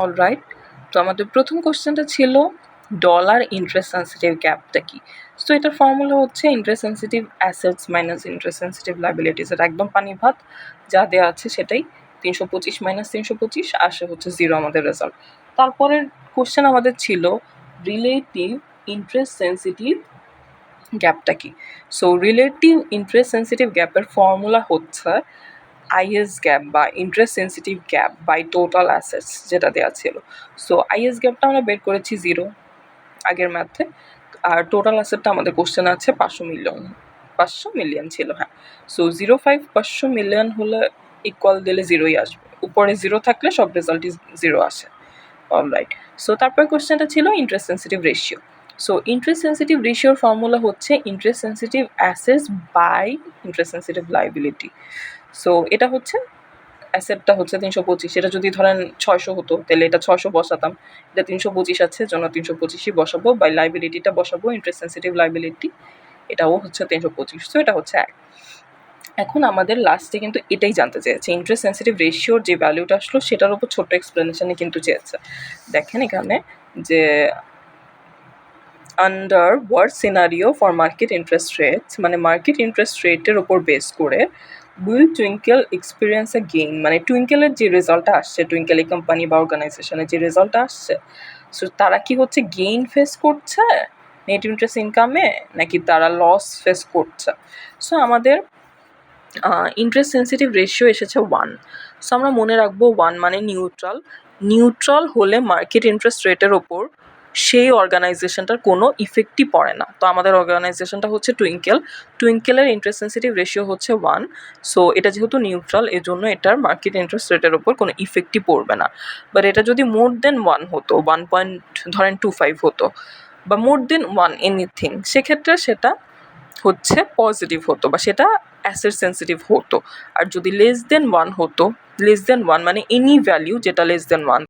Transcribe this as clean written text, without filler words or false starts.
Alright, তো আমাদের প্রথম কোশ্চেনটা ছিল ডলার ইন্টারেস্ট সেন্সিটিভ গ্যাপটা কি। সো এটার ফর্মুলা হচ্ছে interest sensitive assets minus interest sensitive liabilities. এটা একদম পানি ভাত, যা দেওয়া আছে সেটাই। 325 মাইনাস 325 আসে হচ্ছে 0 আমাদের রেজাল্ট। তারপরের কোশ্চেন আমাদের ছিল রিলেটিভ ইন্টারেস্ট সেন্সিটিভ গ্যাপটা কি। সো রিলেটিভ ইন্টারেস্ট সেন্সিটিভ গ্যাপের ফর্মুলা হচ্ছে আইএস গ্যাপ বা interest sensitive gap by total assets, যেটা দেওয়া ছিল। সো আইএস গ্যাপটা আমরা বের করেছি 0 আগের ম্যাথে, আর টোটাল অ্যাসেটটা আমাদের কোশ্চেন আছে 500 মিলিয়ন ছিল। হ্যাঁ, সো 05 500 মিলিয়ন হলে ইকুয়াল দিলে 0ই আসবে, উপরে 0 থাকলে সব রেজাল্টই 0 আসে। অলরাইট, সো তারপর কোশ্চেনটা ছিল interest sensitive ratio. So interest sensitive রেশিওর ফর্মুলা হচ্ছে interest sensitive assets by interest sensitive liability. So এটা হচ্ছে অ্যাসেটটা হচ্ছে 325, এটা যদি ধরেন 600 হতো তাহলে এটা 600 বসাতাম, এটা 325 আছে জন্য 325ই বসাবো, বাই লাইবিলিটিটা বসাবো ইন্টারেস্ট সেন্সিটিভ লাইবিলিটি, এটাও হচ্ছে 325। সো এটা হচ্ছে 1। এখন আমাদের লাস্টে কিন্তু এটাই জানতে চেয়েছে, ইন্টারেস্ট সেন্সিটিভ রেশিওর যে ভ্যালুটা আসলো সেটার উপর ছোট্ট এক্সপ্লেনেশনে কিন্তু চেয়েছে। দেখেন এখানে যে under what scenario for market interest rates, মানে মার্কেট ইন্টারেস্ট রেটের ওপর বেস করে will twinkle experience A gain, মানে টুইঙ্কেলের যে রেজাল্টটা আসছে, টুইঙ্কেল এই কোম্পানি বা অর্গানাইজেশনের যে রেজাল্টটা আসছে, সো তারা কি হচ্ছে গেইন ফেস করছে নেট ইন্টারেস্ট ইনকামে, নাকি তারা লস ফেস করছে। সো আমাদের ইন্টারেস্ট সেন্সিটিভ রেশিও এসেছে 1। সো আমরা মনে রাখবো 1 মানে নিউট্রাল। নিউট্রাল হলে মার্কেট ইন্টারেস্ট রেটের ওপর সেই অর্গানাইজেশনটার কোনো ইফেক্টই পড়ে না। তো আমাদের অর্গানাইজেশনটা হচ্ছে টুইঙ্কেল, টুইঙ্কেলের ইন্টারেস্ট সেন্সিটিভ রেশিও হচ্ছে 1। সো এটা যেহেতু নিউট্রাল, এই জন্য এটার মার্কেট ইন্টারেস্ট রেটের ওপর কোনো ইফেক্টই পড়বে না। বাট এটা যদি মোর দেন 1 হতো, 1.25 হতো, বা মোর দেন 1 এনিথিং, সেক্ষেত্রে সেটা হচ্ছে পজিটিভ হতো বা সেটা অ্যাসেট সেন্সিটিভ হতো। আর যদি লেস দেন 1 হতো, লেস দেন 1 মানে এনি ভ্যালিউ যেটা লেস দেন 1,